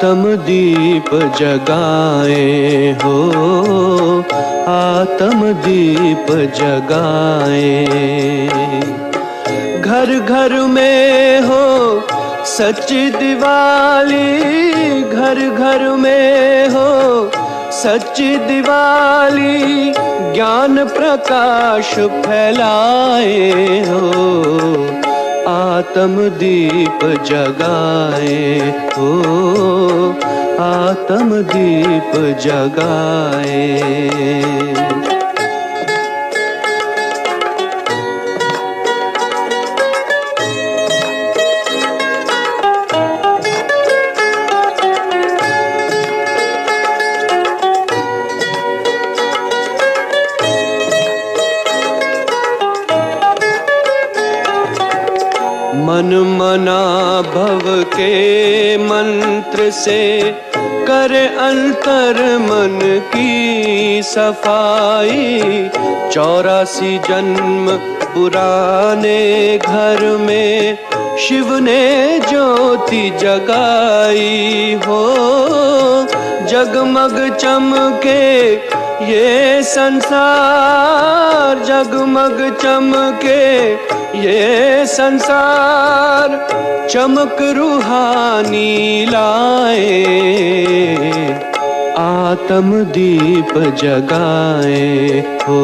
आत्म दीप जगाए हो, आत्म दीप जगाए। घर घर में हो सच्ची दिवाली, घर घर में हो सच्ची दिवाली, ज्ञान प्रकाश फैलाए हो, आत्म दीप जगाए हो, आत्म दीप जगाए। मन मना भव के मंत्र से करे अंतर मन की सफाई। 84 जन्म पुराने घर में शिव ने ज्योति जगाई हो, जगमग चमके ये संसार, जगमग चमके ये संसार, चमक रूहानी लाए, आत्म दीप जगाए हो,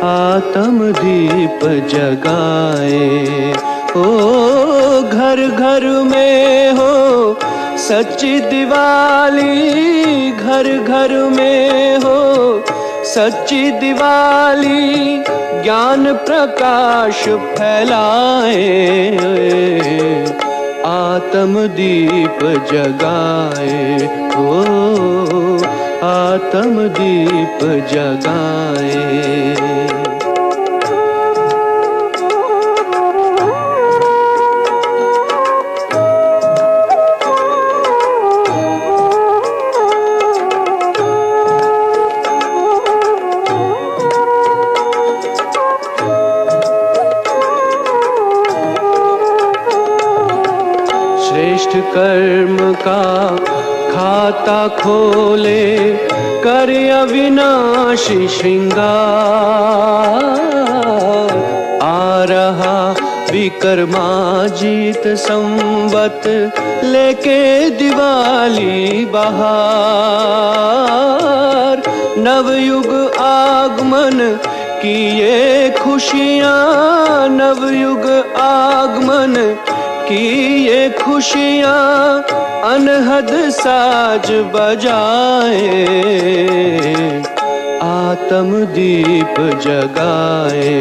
आत्म दीप जगाए हो। घर घर में हो सच्ची दिवाली, घर घर में हो सच्ची दिवाली, ज्ञान प्रकाश फैलाए, आत्म दीप जगाए हो, आत्म दीप जगाए। श्रेष्ठ कर्म का खाता खोले, कर अविनाशी श्रृंगार। आ रहा विक्रमाजीत संवत, लेके दिवाली बहार। नवयुग आगमन की ये खुशियाँ, नवयुग आगमन की ये खुशियाँ, अनहद साज बजाए, आत्म दीप जगाए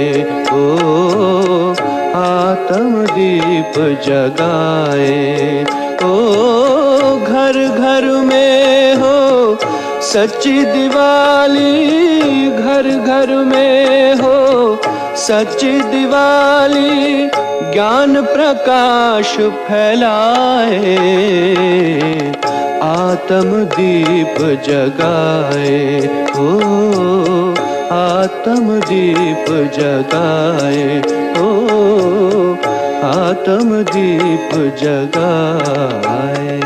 हो, आत्म दीप जगाए हो। घर घर में हो सच्ची दिवाली, घर घर में हो सच्ची दिवाली, ज्ञान प्रकाश फैलाए, आत्म दीप जगाए हो, आत्म दीप जगाए हो, आत्म दीप जगाए।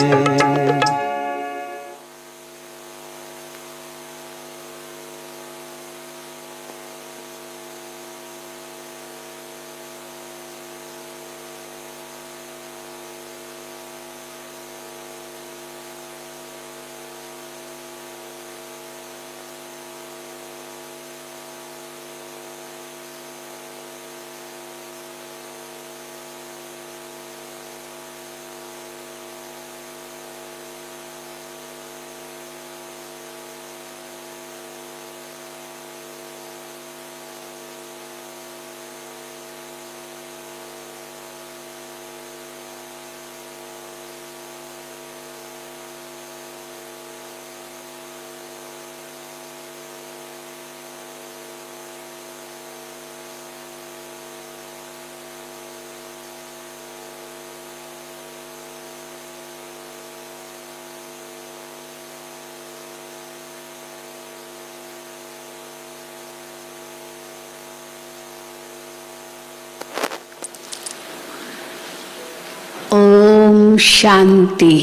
ओम शांति।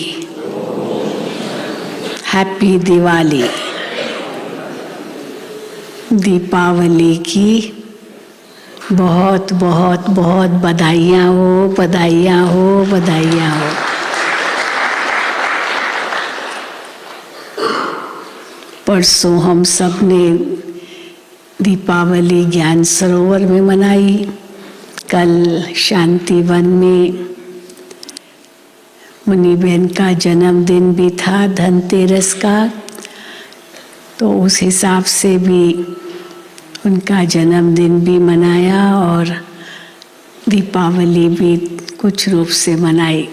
हैप्पी दिवाली। दीपावली की बहुत बहुत बहुत बधाइयाँ हो, बधाइयाँ हो, बधाइयाँ हो। परसों हम सब ने दीपावली ज्ञान सरोवर में मनाई, कल शांतिवन में मुनिबेन का जन्मदिन भी था, धनतेरस का, तो उस हिसाब से भी उनका जन्मदिन भी मनाया और दीपावली भी कुछ रूप से मनाई।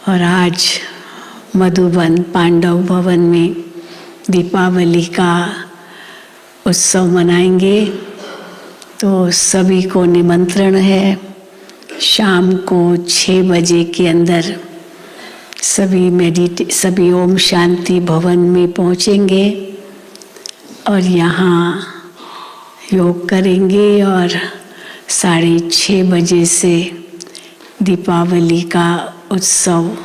और आज मधुबन पांडव भवन में दीपावली का उत्सव मनाएंगे, तो सभी को निमंत्रण है। शाम को 6 बजे के अंदर सभी ओम शांति भवन में पहुंचेंगे और यहाँ योग करेंगे और 6:30 बजे से दीपावली का उत्सव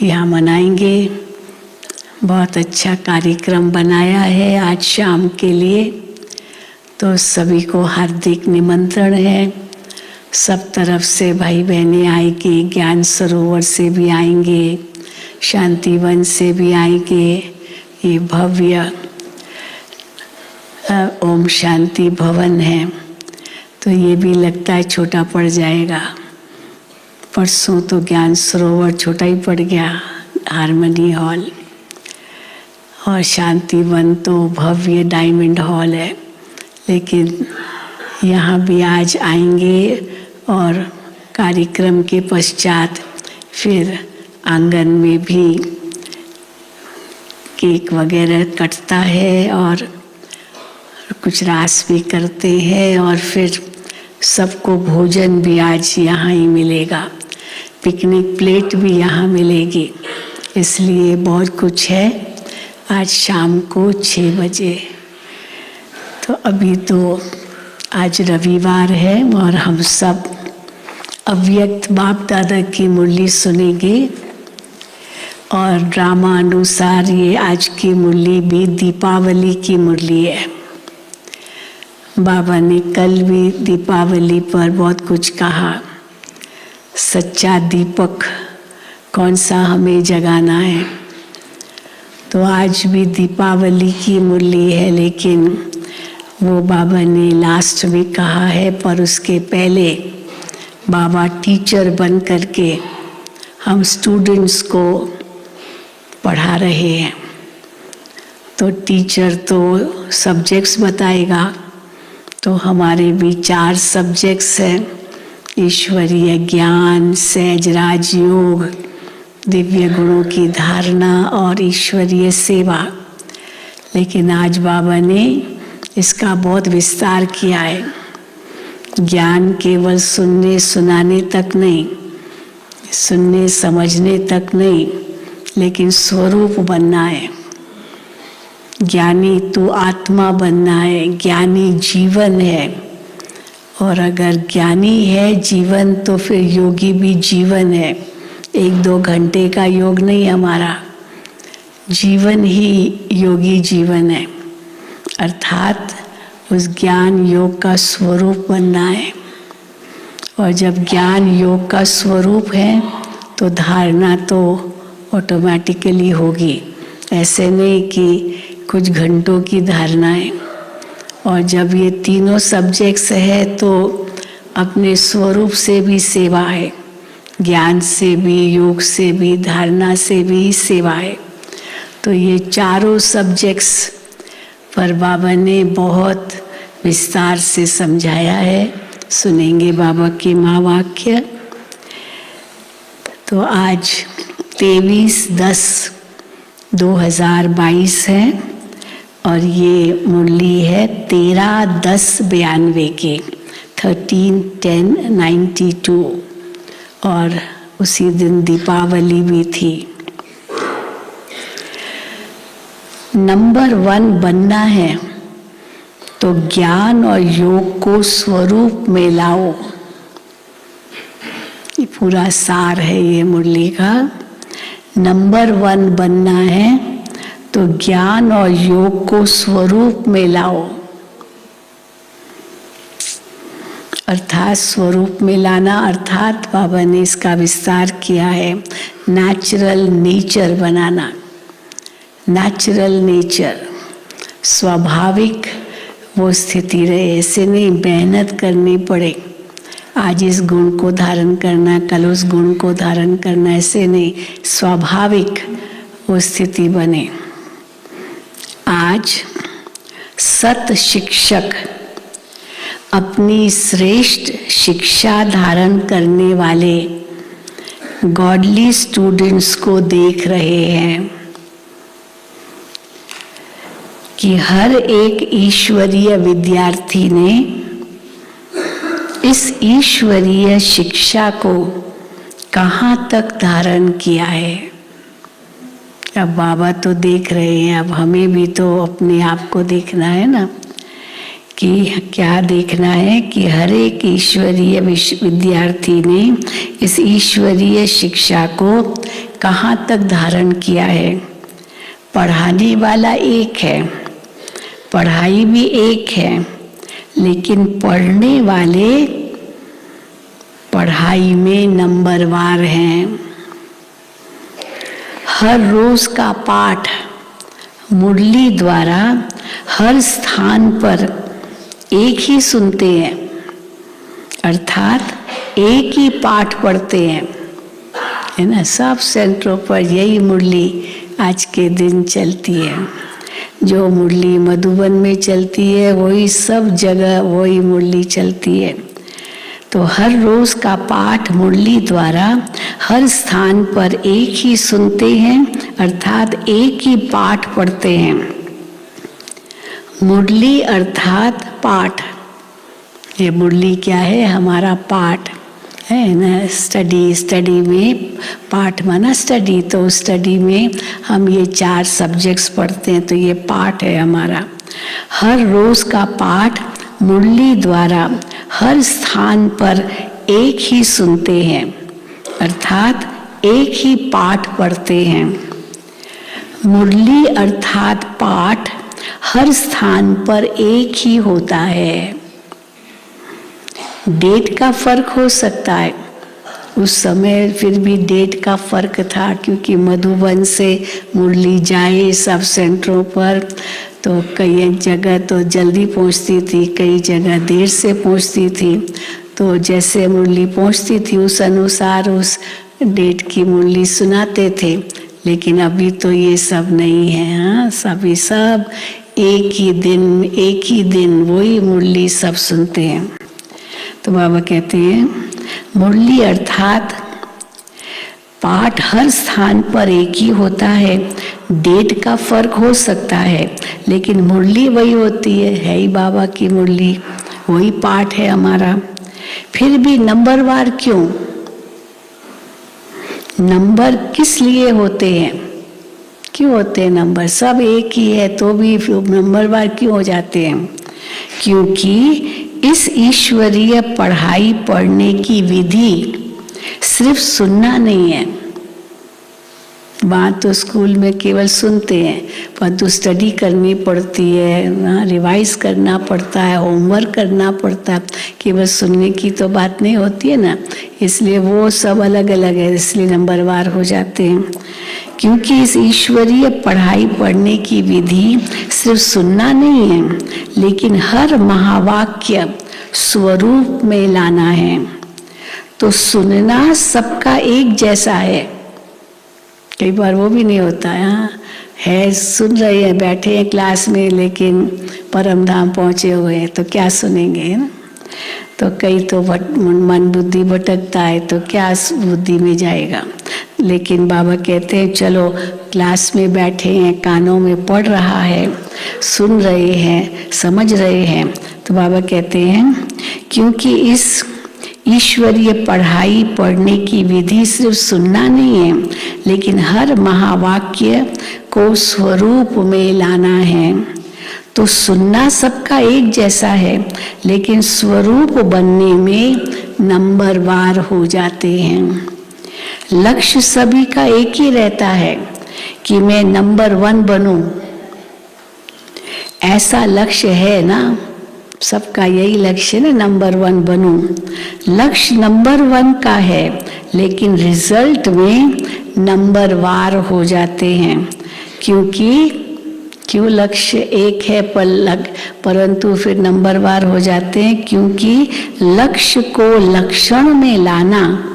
यहाँ मनाएंगे। बहुत अच्छा कार्यक्रम बनाया है आज शाम के लिए, तो सभी को हार्दिक निमंत्रण है। सब तरफ से भाई बहनें आएंगे, ज्ञान सरोवर से भी आएंगे, शांतिवन से भी आएंगे। ये भव्य ओम शांति भवन है, तो ये भी लगता है छोटा पड़ जाएगा। परसों तो ज्ञान सरोवर छोटा ही पड़ गया, हारमनी हॉल, और शांतिवन तो भव्य डायमंड हॉल है। लेकिन यहाँ भी आज आएंगे और कार्यक्रम के पश्चात फिर आंगन में भी केक वगैरह कटता है और कुछ रास भी करते हैं और फिर सबको भोजन भी आज यहाँ ही मिलेगा, पिकनिक प्लेट भी यहाँ मिलेगी। इसलिए बहुत कुछ है आज शाम को 6 बजे। तो अभी तो आज रविवार है और हम सब अव्यक्त बाप दादा की मुरली सुनेंगे और ड्रामा अनुसार ये आज की मुरली भी दीपावली की मुरली है। बाबा ने कल भी दीपावली पर बहुत कुछ कहा, सच्चा दीपक कौन सा हमें जगाना है। तो आज भी दीपावली की मुरली है, लेकिन वो बाबा ने लास्ट में कहा है, पर उसके पहले बाबा टीचर बन करके हम स्टूडेंट्स को पढ़ा रहे हैं। तो टीचर तो सब्जेक्ट्स बताएगा, तो हमारे भी 4 सब्जेक्ट्स हैं, ईश्वरीय ज्ञान, सहज राजयोग, दिव्य गुणों की धारणा और ईश्वरीय सेवा। लेकिन आज बाबा ने इसका बहुत विस्तार किया है। ज्ञान केवल सुनने सुनाने तक नहीं, सुनने समझने तक नहीं, लेकिन स्वरूप बनना है। ज्ञानी तो आत्मा बनना है, ज्ञानी जीवन है। और अगर ज्ञानी है जीवन, तो फिर योगी भी जीवन है। 1-2 घंटे का योग नहीं हमारा, जीवन ही योगी जीवन है। अर्थात उस ज्ञान योग का स्वरूप बनना है। और जब ज्ञान योग का स्वरूप है तो धारणा तो ऑटोमेटिकली होगी, ऐसे नहीं कि कुछ घंटों की धारणाएं। और जब ये तीनों सब्जेक्ट्स है तो अपने स्वरूप से भी सेवा है, ज्ञान से भी, योग से भी, धारणा से भी सेवा है। तो ये चारों सब्जेक्ट्स पर बाबा ने बहुत विस्तार से समझाया है। सुनेंगे बाबा के महावाक्य। तो आज 23/10/2022 है और ये मुरली है 13/10/92 की, 13/10/92। और उसी दिन दीपावली भी थी। नंबर 1 बनना है तो ज्ञान और योग को स्वरूप में लाओ। ये पूरा सार है ये मुरली का। नंबर 1 बनना है तो ज्ञान और योग को स्वरूप में लाओ। अर्थात स्वरूप में लाना अर्थात बाबा ने इसका विस्तार किया है, नेचुरल नेचर बनाना। नेचुरल नेचर, स्वाभाविक वो स्थिति रहे, ऐसे नहीं मेहनत करनी पड़े। आज इस गुण को धारण करना, कल उस गुण को धारण करना, ऐसे नहीं, स्वाभाविक वो स्थिति बने। आज सत शिक्षक अपनी श्रेष्ठ शिक्षा धारण करने वाले गॉडली स्टूडेंट्स को देख रहे हैं कि हर एक ईश्वरीय विद्यार्थी ने इस ईश्वरीय शिक्षा को कहाँ तक धारण किया है। अब बाबा तो देख रहे हैं, अब हमें भी तो अपने आप को देखना है ना, कि क्या देखना है कि हर एक ईश्वरीय विद्यार्थी ने इस ईश्वरीय शिक्षा को कहाँ तक धारण किया है। पढ़ाने वाला एक है, पढ़ाई भी एक है, लेकिन पढ़ने वाले पढ़ाई में नंबरवार हैं। हर रोज का पाठ मुरली द्वारा हर स्थान पर एक ही सुनते हैं, अर्थात एक ही पाठ पढ़ते हैं, है ना। सब सेंटरों पर यही मुरली आज के दिन चलती है। जो मुरली मधुबन में चलती है वही सब जगह वही मुरली चलती है। तो हर रोज का पाठ मुरली द्वारा हर स्थान पर एक ही सुनते हैं, अर्थात एक ही पाठ पढ़ते हैं। मुरली अर्थात पाठ, ये मुरली क्या है? हमारा पाठ है ना। स्टडी में पाठ माना स्टडी, तो स्टडी में हम ये 4 सब्जेक्ट्स पढ़ते हैं, तो ये पाठ है हमारा। हर रोज का पाठ मुरली द्वारा हर स्थान पर एक ही सुनते हैं, अर्थात एक ही पाठ पढ़ते हैं। मुरली अर्थात पाठ हर स्थान पर एक ही होता है। डेट का फर्क हो सकता है, उस समय फिर भी डेट का फर्क था, क्योंकि मधुबन से मुरली जाए सब सेंटरों पर, तो कई जगह तो जल्दी पहुंचती थी, कई जगह देर से पहुंचती थी। तो जैसे मुरली पहुंचती थी उस अनुसार उस डेट की मुरली सुनाते थे। लेकिन अभी तो ये सब नहीं है। हाँ, सभी सब एक ही दिन वही मुरली सब सुनते हैं। तो बाबा कहते हैं मुरली अर्थात पाठ हर स्थान पर एक ही होता है। डेट का फर्क हो सकता है, लेकिन मुरली वही होती है ही बाबा की मुरली, वही पाठ है हमारा। फिर भी नंबरवार क्यों? नंबर किस लिए होते हैं? क्यों होते हैं नंबर? सब एक ही है तो भी नंबरवार क्यों हो जाते हैं? क्योंकि इस ईश्वरीय पढ़ाई पढ़ने की विधि सिर्फ सुनना नहीं है। बात तो स्कूल में केवल सुनते हैं, परंतु स्टडी करनी पड़ती है, रिवाइज करना पड़ता है, होमवर्क करना पड़ता है। केवल सुनने की तो बात नहीं होती है ना, इसलिए वो सब अलग अलग है, इसलिए नंबरवार हो जाते हैं। क्योंकि इस ईश्वरीय पढ़ाई पढ़ने की विधि सिर्फ सुनना नहीं है, लेकिन हर महावाक्य स्वरूप में लाना है। तो सुनना सबका एक जैसा है, कई बार वो भी नहीं होता है सुन रहे हैं, बैठे हैं क्लास में, लेकिन परम धाम पहुंचे हुए हैं तो क्या सुनेंगे, है ना। तो कई तो मन बुद्धि भटकता है, तो क्या बुद्धि में जाएगा। लेकिन बाबा कहते हैं चलो क्लास में बैठे हैं, कानों में पढ़ रहा है, सुन रहे हैं, समझ रहे हैं। तो बाबा कहते हैं क्योंकि इस ईश्वरीय पढ़ाई पढ़ने की विधि सिर्फ सुनना नहीं है, लेकिन हर महावाक्य को स्वरूप में लाना है। तो सुनना सबका एक जैसा है, लेकिन स्वरूप बनने में नंबरवार हो जाते हैं। लक्ष्य सभी का एक ही रहता है कि मैं नंबर 1 बनूं। ऐसा लक्ष्य है ना, सबका यही लक्ष्य है ना, नंबर 1 बनूं। लक्ष्य नंबर 1 का है, लेकिन रिजल्ट में नंबर वार हो जाते हैं। क्यों लक्ष्य एक है परंतु फिर नंबर वार हो जाते हैं? क्योंकि लक्ष्य को लक्षण में लाना,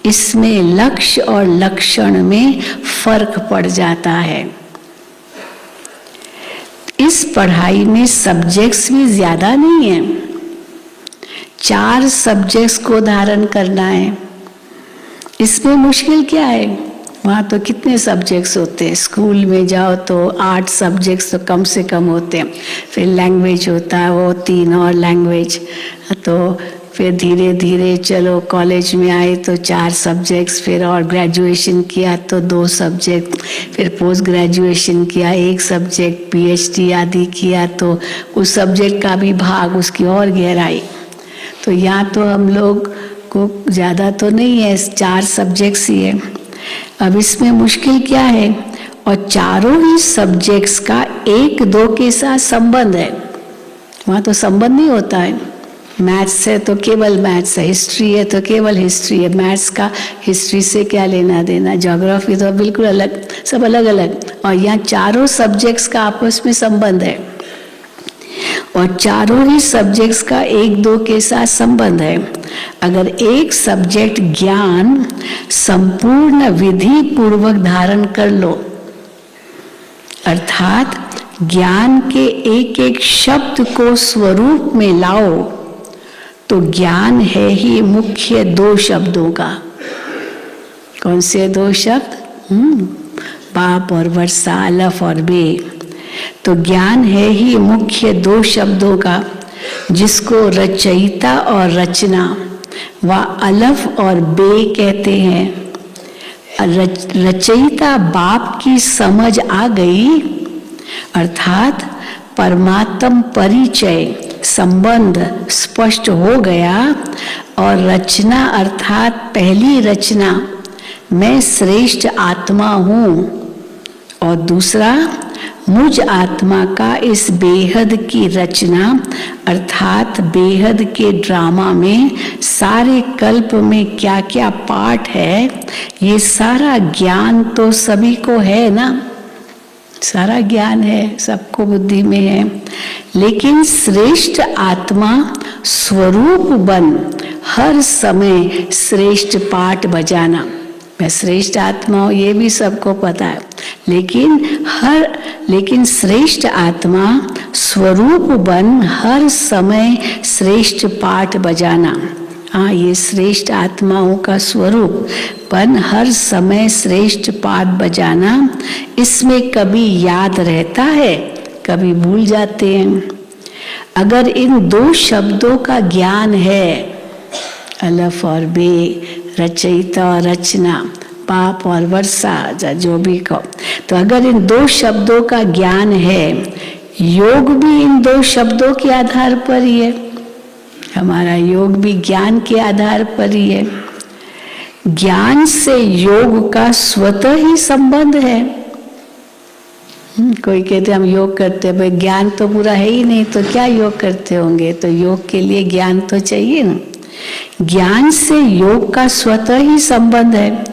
इसमें लक्ष्य और लक्षण में फर्क पड़ जाता है। इस पढ़ाई में सब्जेक्ट्स भी ज्यादा नहीं है, 4 सब्जेक्ट्स को धारण करना है। इसमें मुश्किल क्या है? वहाँ तो कितने सब्जेक्ट्स होते हैं, स्कूल में जाओ तो 8 सब्जेक्ट्स तो कम से कम होते हैं। फिर लैंग्वेज होता है, वो 3 और लैंग्वेज। तो फिर धीरे धीरे चलो कॉलेज में आए तो 4 सब्जेक्ट्स, फिर और ग्रेजुएशन किया तो 2 सब्जेक्ट, फिर पोस्ट ग्रेजुएशन किया 1 सब्जेक्ट, पीएचडी आदि किया तो उस सब्जेक्ट का भी भाग, उसकी और गहराई। तो यहाँ तो हम लोग को ज़्यादा तो नहीं है, 4 सब्जेक्ट्स ही है। अब इसमें मुश्किल क्या है? और चारों ही सब्जेक्ट्स का 1-2 के साथ संबंध है। वहाँ तो संबंध नहीं होता है। मैथ्स है तो केवल मैथ्स है, हिस्ट्री है तो केवल हिस्ट्री है। मैथ्स का हिस्ट्री से क्या लेना देना, ज्योग्राफी तो बिल्कुल अलग, सब अलग अलग। और यहाँ चारों सब्जेक्ट्स का आपस में संबंध है, और चारों ही सब्जेक्ट्स का 1-2 के साथ संबंध है। अगर एक सब्जेक्ट ज्ञान संपूर्ण विधि पूर्वक धारण कर लो, अर्थात ज्ञान के एक एक शब्द को स्वरूप में लाओ, तो ज्ञान है ही मुख्य 2 शब्दों का। कौन से 2 शब्द? बाप और वर्षा, अलफ और बे। तो ज्ञान है ही मुख्य 2 शब्दों का, जिसको रचयिता और रचना व अलफ और बे कहते हैं। रचयिता बाप की समझ आ गई, अर्थात परमात्म परिचय संबंध स्पष्ट हो गया, और रचना अर्थात पहली रचना मैं श्रेष्ठ आत्मा हूँ, और दूसरा मुझ आत्मा का इस बेहद की रचना अर्थात बेहद के ड्रामा में सारे कल्प में क्या क्या पार्ट है, ये सारा ज्ञान तो सभी को है ना, सारा ज्ञान है, सबको बुद्धि में है। लेकिन श्रेष्ठ आत्मा स्वरूप बन हर समय श्रेष्ठ पाठ बजाना। मैं श्रेष्ठ आत्मा हूँ ये भी सबको पता है, लेकिन श्रेष्ठ आत्मा स्वरूप बन हर समय श्रेष्ठ पाठ बजाना। हाँ, ये श्रेष्ठ आत्माओं का स्वरूप बन हर समय श्रेष्ठ पाठ बजाना, इसमें कभी याद रहता है, कभी भूल जाते हैं। अगर इन 2 शब्दों का ज्ञान है, अलफ और बे, रचयिता और रचना, पाप और वर्षा, जो भी कहो, तो अगर इन 2 शब्दों का ज्ञान है, योग भी इन 2 शब्दों के आधार पर ही है। हमारा योग भी ज्ञान के आधार पर ही है। ज्ञान से योग का स्वतः ही संबंध है। कोई कहते हम योग करते हैं, भाई ज्ञान तो पूरा है ही नहीं तो क्या योग करते होंगे, तो योग के लिए ज्ञान तो चाहिए ना। ज्ञान से योग का स्वतः ही संबंध है।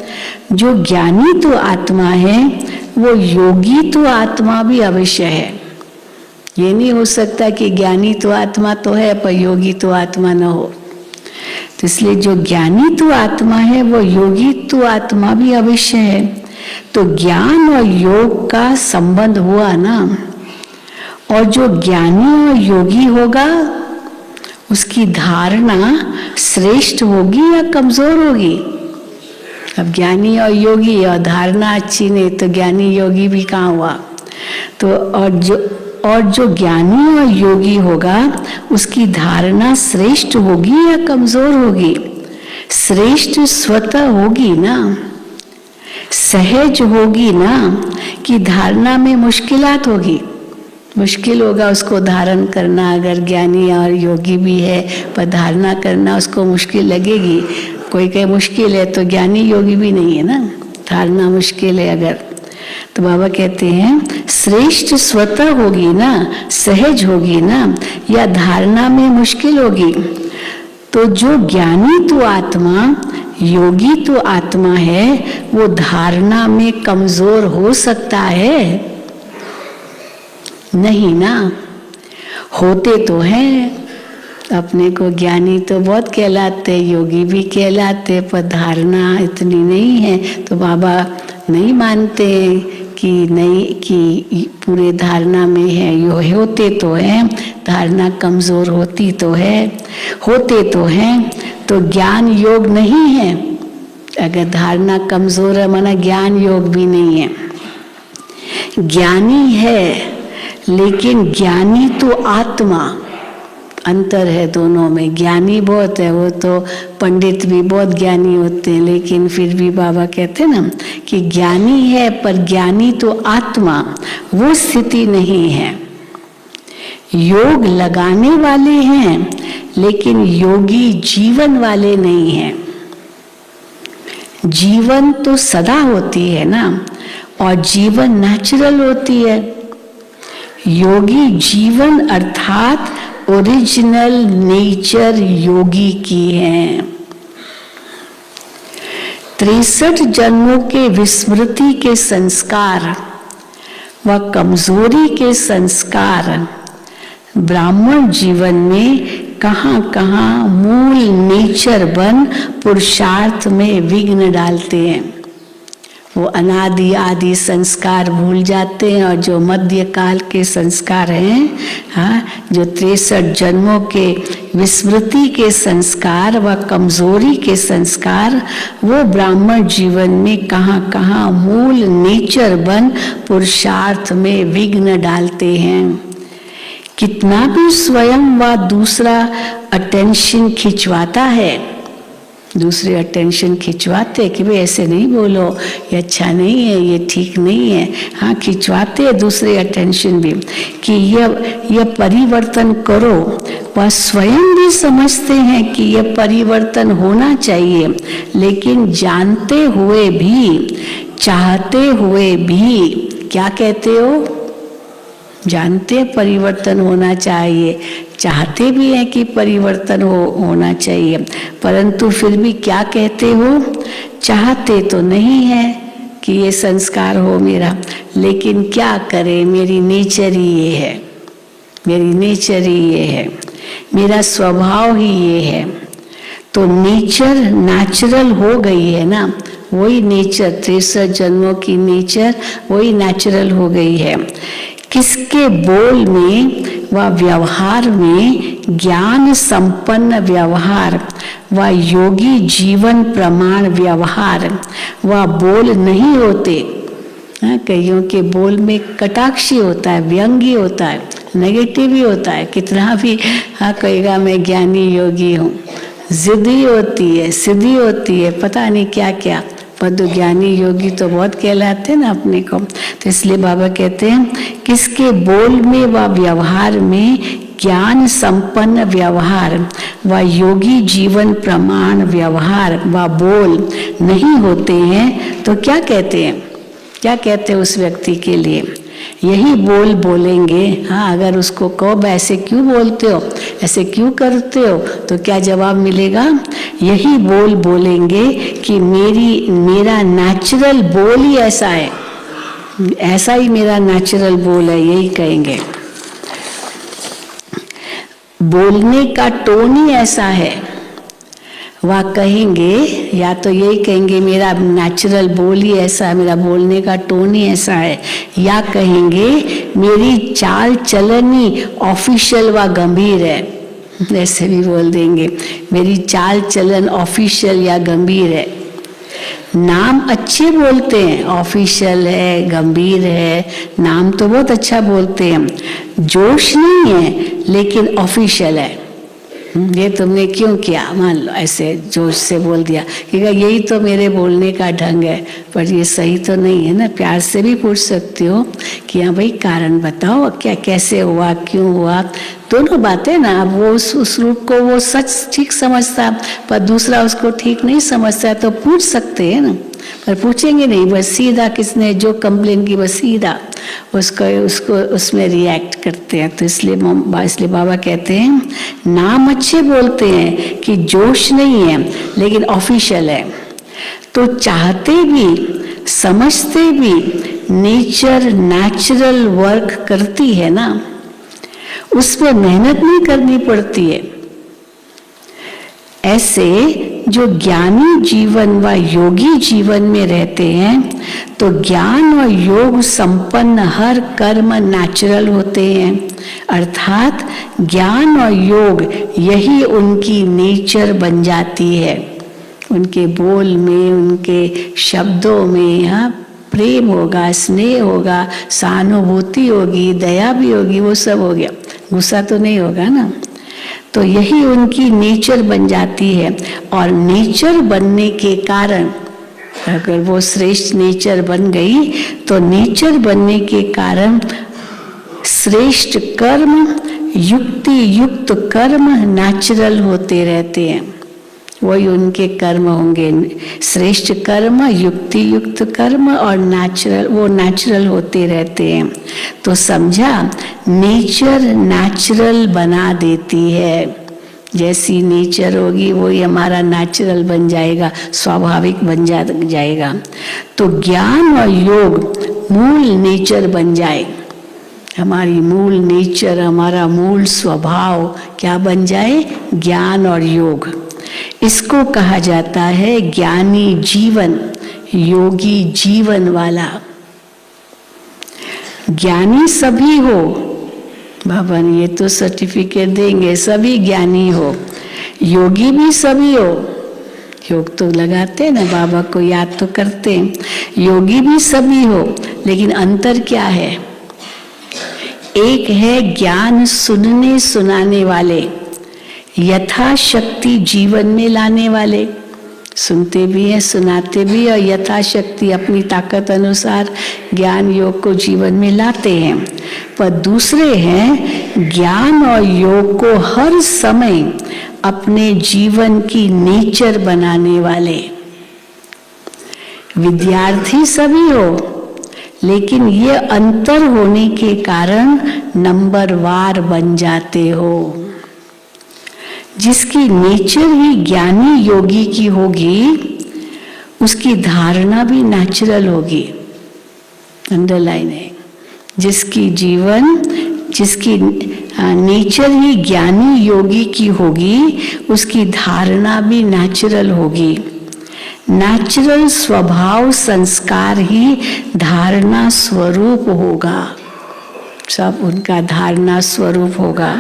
जो ज्ञानी तो आत्मा है, वो योगी तो आत्मा भी अवश्य है। ये नहीं हो सकता कि ज्ञानी तो आत्मा तो है पर योगी तो आत्मा न हो। तो इसलिए जो ज्ञानी तो आत्मा है, वो योगी तो आत्मा भी अवश्य है। तो ज्ञान और योग का संबंध हुआ ना, और जो ज्ञानी और योगी होगा उसकी धारणा श्रेष्ठ होगी या कमजोर होगी। अब ज्ञानी और योगी और धारणा अच्छी नहीं तो ज्ञानी योगी भी कहाँ हुआ। तो और जो ज्ञानी और योगी होगा उसकी धारणा श्रेष्ठ होगी या कमजोर होगी। श्रेष्ठ स्वतः होगी ना, सहज होगी ना, कि धारणा में मुश्किलात होगी। मुश्किल होगा उसको धारण करना, अगर ज्ञानी और योगी भी है पर धारणा करना उसको मुश्किल लगेगी। कोई कहे मुश्किल है तो ज्ञानी योगी भी नहीं है ना, धारणा मुश्किल है अगर। तो बाबा कहते हैं श्रेष्ठ स्वतः होगी ना, सहज होगी ना, या धारणा में मुश्किल होगी। तो जो ज्ञानी तो आत्मा, योगी तो आत्मा है, वो धारणा में कमजोर हो सकता है? नहीं ना। होते तो हैं, अपने को ज्ञानी तो बहुत कहलाते, योगी भी कहलाते, पर धारणा इतनी नहीं है। तो बाबा नहीं मानते कि नहीं, कि पूरे धारणा में है। यो होते तो हैं, धारणा कमजोर होती तो है, होते तो हैं, तो ज्ञान योग नहीं है। अगर धारणा कमजोर है माना ज्ञान योग भी नहीं है। ज्ञानी है लेकिन ज्ञानी तो आत्मा, अंतर है दोनों में। ज्ञानी बहुत है, वो तो पंडित भी बहुत ज्ञानी होते हैं, लेकिन फिर भी बाबा कहते हैं ना कि ज्ञानी है पर ज्ञानी तो आत्मा, वो स्थिति नहीं है। योग लगाने वाले हैं लेकिन योगी जीवन वाले नहीं हैं। जीवन तो सदा होती है ना, और जीवन नेचुरल होती है। योगी जीवन अर्थात ओरिजिनल नेचर योगी की है। 63 जन्मों के विस्मृति के संस्कार व कमजोरी के संस्कार ब्राह्मण जीवन में कहाँ कहाँ मूल नेचर बन पुरुषार्थ में विघ्न डालते हैं। वो अनादि आदि संस्कार भूल जाते हैं, और जो मध्य काल के संस्कार हैं, हाँ, जो 63 जन्मों के विस्मृति के संस्कार व कमजोरी के संस्कार, वो ब्राह्मण जीवन में कहाँ कहाँ मूल नेचर बन पुरुषार्थ में विघ्न डालते हैं। कितना भी स्वयं व दूसरा अटेंशन खिंचवाता है, दूसरे अटेंशन खिंचवाते कि भाई ऐसे नहीं बोलो, ये अच्छा नहीं है, ये ठीक नहीं है, हाँ खिंचवाते हैं दूसरे अटेंशन भी कि ये परिवर्तन करो। वह स्वयं भी समझते हैं कि ये परिवर्तन होना चाहिए, लेकिन जानते हुए भी, चाहते हुए भी क्या कहते हो? जानते परिवर्तन होना चाहिए, चाहते भी हैं कि परिवर्तन होना चाहिए, परंतु फिर भी क्या कहते हो? चाहते तो नहीं है कि ये संस्कार हो मेरा, लेकिन क्या करें, मेरी नेचर ही ये है, मेरी नेचर ही ये है, मेरा स्वभाव ही ये है। तो नेचर नेचुरल हो गई है ना, वही नेचर 63 जन्मों की नेचर वही नेचुरल हो गई है। किसके बोल में व व्यवहार में ज्ञान संपन्न व्यवहार व योगी जीवन प्रमाण व्यवहार व बोल नहीं होते। कईयों के बोल में कटाक्षी होता है, व्यंग्य होता है, नेगेटिव ही होता है, कितना भी कहेगा मैं ज्ञानी योगी हूँ, जिद्दी होती है, सिद्धि होती है, पता नहीं क्या क्या, पर तो ज्ञानी योगी तो बहुत कहलाते हैं ना अपने को। तो इसलिए बाबा कहते हैं किसके बोल में व व्यवहार में ज्ञान संपन्न व्यवहार व योगी जीवन प्रमाण व्यवहार व बोल नहीं होते हैं, तो क्या कहते हैं? क्या कहते हैं उस व्यक्ति के लिए? यही बोल बोलेंगे। हाँ, अगर उसको कहो ऐसे क्यों बोलते हो, ऐसे क्यों करते हो, तो क्या जवाब मिलेगा? यही बोल बोलेंगे कि मेरा नेचुरल बोल ही ऐसा है, ऐसा ही मेरा नेचुरल बोल है, यही कहेंगे। बोलने का टोन ही ऐसा है, वह कहेंगे, या तो यही कहेंगे मेरा नेचुरल बोल ही ऐसा है, मेरा बोलने का टोन ही ऐसा है, या कहेंगे मेरी चाल चलन ही ऑफिशियल व गंभीर है, ऐसे भी बोल देंगे, मेरी चाल चलन ऑफिशियल या गंभीर है। नाम अच्छे बोलते हैं, ऑफिशियल है, गंभीर है, नाम तो बहुत अच्छा बोलते हैं, जोश नहीं है लेकिन ऑफिशियल है, ये तुमने क्यों किया, मान लो ऐसे जोश से बोल दिया कि यही तो मेरे बोलने का ढंग है, पर ये सही तो नहीं है ना। प्यार से भी पूछ सकती हो कि हाँ भाई कारण बताओ, क्या कैसे हुआ, क्यों हुआ, दोनों बातें ना। अब वो उस रूप को वो सच ठीक समझता, पर दूसरा उसको ठीक नहीं समझता, तो पूछ सकते हैं ना, पर पूछेंगे नहीं, बस सीधा किसने जो कंप्लेन की बस सीधा उसको उसमें रिएक्ट करते हैं। तो इसलिए बाबा कहते हैं नाम अच्छे बोलते हैं कि जोश नहीं है लेकिन ऑफिशियल है, तो चाहते भी समझते भी नेचर नेचुरल वर्क करती है ना, उसमें मेहनत नहीं करनी पड़ती है। ऐसे जो ज्ञानी जीवन व योगी जीवन में रहते हैं तो ज्ञान और योग संपन्न हर कर्म नेचुरल होते हैं, अर्थात ज्ञान और योग यही उनकी नेचर बन जाती है। उनके बोल में, उनके शब्दों में यहाँ प्रेम होगा, स्नेह होगा, सहानुभूति होगी, दया भी होगी, वो सब हो गया, गुस्सा तो नहीं होगा ना। तो यही उनकी नेचर बन जाती है, और नेचर बनने के कारण अगर वो श्रेष्ठ नेचर बन गई तो नेचर बनने के कारण श्रेष्ठ कर्म, युक्ति युक्त कर्म नेचुरल होते रहते हैं। वही उनके कर्म होंगे, श्रेष्ठ कर्म, युक्ति युक्त कर्म और नेचुरल, वो नेचुरल होते रहते हैं। तो समझा, नेचर नेचुरल बना देती है। जैसी नेचर होगी वही हमारा नेचुरल बन जाएगा, स्वाभाविक बन जाएगा। तो ज्ञान और योग मूल नेचर बन जाए, हमारी मूल नेचर, हमारा मूल स्वभाव क्या बन जाए, ज्ञान और योग। इसको कहा जाता है ज्ञानी जीवन, योगी जीवन वाला। ज्ञानी सभी हो, बाबा ने ये तो सर्टिफिकेट देंगे, सभी ज्ञानी हो, योगी भी सभी हो। योग तो लगाते हैं ना, बाबा को याद तो करते हैं, योगी भी सभी हो, लेकिन अंतर क्या है? एक है ज्ञान सुनने सुनाने वाले, यथाशक्ति जीवन में लाने वाले, सुनते भी हैं, सुनाते भी, और यथाशक्ति अपनी ताकत अनुसार ज्ञान योग को जीवन में लाते हैं। पर दूसरे हैं ज्ञान और योग को हर समय अपने जीवन की नेचर बनाने वाले। विद्यार्थी सभी हो, लेकिन ये अंतर होने के कारण नंबरवार बन जाते हो। जिसकी नेचर ही ज्ञानी योगी की होगी, उसकी धारणा भी नेचुरल होगी। अंडरलाइन है, जिसकी नेचर ही ज्ञानी योगी की होगी, उसकी धारणा भी नेचुरल होगी। नेचुरल स्वभाव संस्कार ही धारणा स्वरूप होगा, सब उनका धारणा स्वरूप होगा।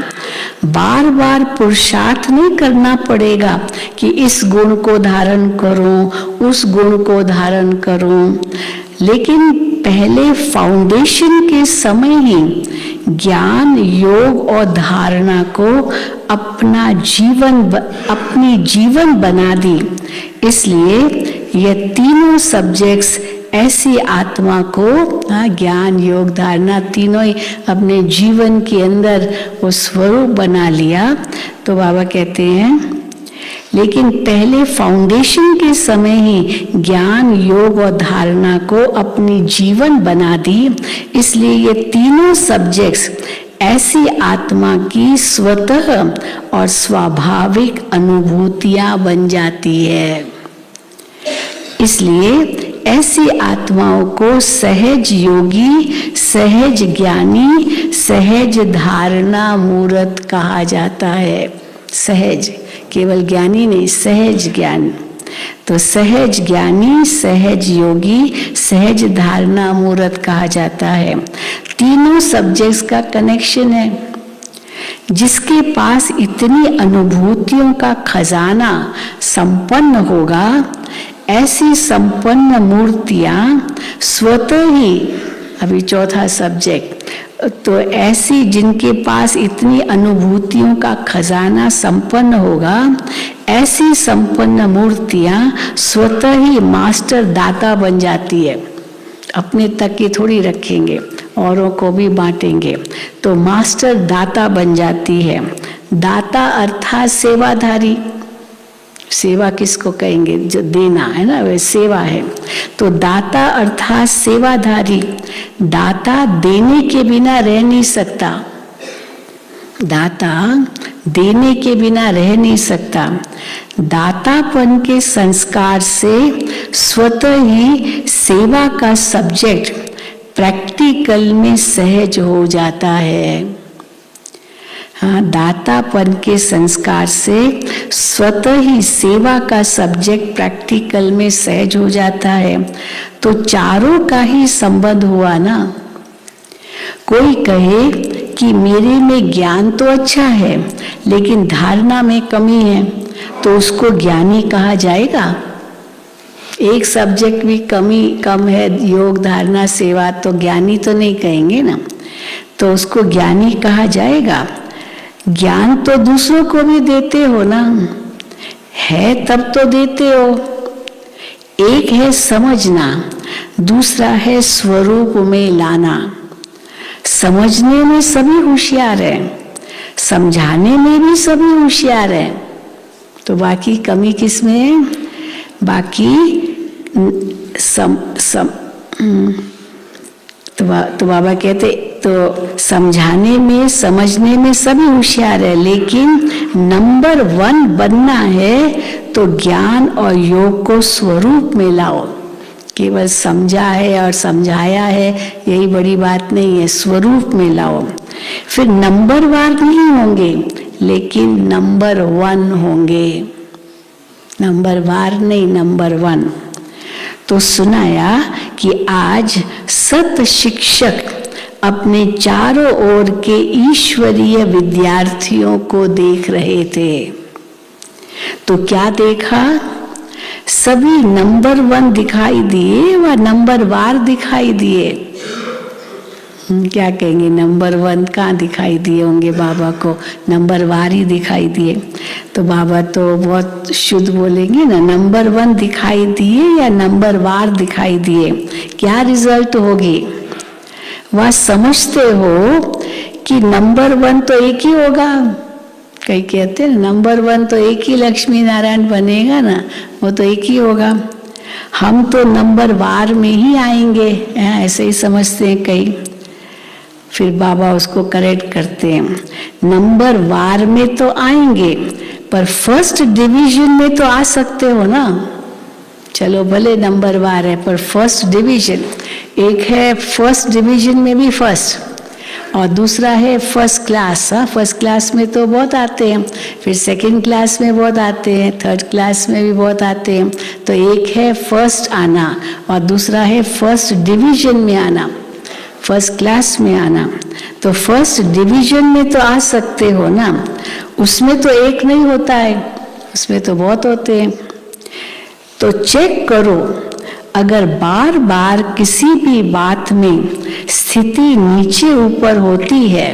बार बार पुरुषार्थ नहीं करना पड़ेगा कि इस गुण को धारण करूं, उस गुण को धारण करूं, लेकिन पहले फाउंडेशन के समय ही ज्ञान, योग और धारणा को अपनी जीवन बना दी। इसलिए ये तीनों सब्जेक्ट्स ऐसी आत्मा को ज्ञान, योग, धारणा तीनों ही अपने जीवन के अंदर वो स्वरूप बना लिया। तो बाबा कहते हैं लेकिन पहले फाउंडेशन के समय ही ज्ञान, योग और धारणा को अपनी जीवन बना दी। इसलिए ये तीनों सब्जेक्ट्स ऐसी आत्मा की स्वतः और स्वाभाविक अनुभूतियां बन जाती है। इसलिए ऐसी आत्माओं को सहज योगी, सहज ज्ञानी, सहज धारणा मूर्त कहा जाता है। सहज, केवल ज्ञानी नहीं, सहज ज्ञान। तो सहज ज्ञानी, सहज योगी, सहज धारणा मूर्त कहा जाता है। तीनों सब्जेक्ट्स का कनेक्शन है। जिसके पास इतनी अनुभूतियों का खजाना संपन्न होगा, ऐसी संपन्न मूर्तियां स्वतः ही, अभी चौथा सब्जेक्ट, तो ऐसी जिनके पास इतनी अनुभूतियों का खजाना संपन्न होगा, ऐसी संपन्न मूर्तियां स्वतः ही मास्टर दाता बन जाती है। अपने तक की थोड़ी रखेंगे, औरों को भी बांटेंगे, तो मास्टर दाता बन जाती है। दाता अर्थात सेवाधारी। सेवा किसको कहेंगे? जो देना है ना, वह सेवा है। तो दाता अर्थात सेवाधारी। दाता देने के बिना रह नहीं सकता। दाता देने के बिना रह नहीं सकता। दातापन के संस्कार से स्वतः ही सेवा का सब्जेक्ट प्रैक्टिकल में सहज हो जाता है। हाँ, दातापन के संस्कार से स्वतः ही सेवा का सब्जेक्ट प्रैक्टिकल में सहज हो जाता है। तो चारों का ही संबंध हुआ ना। कोई कहे कि मेरे में ज्ञान तो अच्छा है लेकिन धारणा में कमी है, तो उसको ज्ञानी कहा जाएगा? एक सब्जेक्ट भी कम है, योग धारणा सेवा, तो ज्ञानी तो नहीं कहेंगे ना। तो उसको ज्ञानी कहा जाएगा? ज्ञान तो दूसरों को भी देते हो ना, है तब तो देते हो। एक है समझना, दूसरा है स्वरूप में लाना। समझने में सभी होशियार है, समझाने में भी सभी होशियार है, तो बाकी कमी किस में है? बाकी तो बाबा कहते तो समझाने में समझने में सभी होशियार है, लेकिन नंबर 1 बनना है तो ज्ञान और योग को स्वरूप में लाओ। केवल समझा है और समझाया है यही बड़ी बात नहीं है, स्वरूप में लाओ। फिर नंबरवार नहीं होंगे लेकिन नंबर 1 होंगे। नंबरवार नहीं, नंबर 1। तो सुनाया कि आज सत शिक्षक अपने चारों ओर के ईश्वरीय विद्यार्थियों को देख रहे थे। तो क्या देखा? सभी नंबर 1 दिखाई दिए व नंबरवार दिखाई दिए। क्या कहेंगे? नंबर 1 कहाँ दिखाई दिए होंगे बाबा को? नंबरवार ही दिखाई दिए। तो बाबा तो बहुत शुद्ध बोलेंगे ना, नंबर 1 दिखाई दिए या नंबरवार दिखाई दिए, क्या रिजल्ट होगी? वह समझते हो कि नंबर 1 तो एक ही होगा। कई कहते हैं नंबर 1 तो एक ही लक्ष्मी नारायण बनेगा ना, वो तो एक ही होगा। हम तो नंबरवार में ही आएंगे, ऐसे ही समझते हैं कई। फिर बाबा उसको करेक्ट करते हैं, नंबरवार में तो आएंगे पर फर्स्ट डिवीजन में तो आ सकते हो ना। चलो भले नंबरवार है पर फर्स्ट डिवीजन, एक है फर्स्ट डिवीजन में भी फर्स्ट और दूसरा है फर्स्ट क्लास। फर्स्ट क्लास में तो बहुत आते हैं, फिर सेकंड क्लास में बहुत आते हैं, थर्ड क्लास में भी बहुत आते हैं। तो एक है फर्स्ट आना और दूसरा है फर्स्ट डिवीजन में आना, फर्स्ट क्लास में आना। तो फर्स्ट डिवीजन में तो आ सकते हो ना, उसमें तो एक नहीं होता है, उसमें तो बहुत होते हैं। तो चेक करो, अगर बार बार किसी भी बात में स्थिति नीचे ऊपर होती है,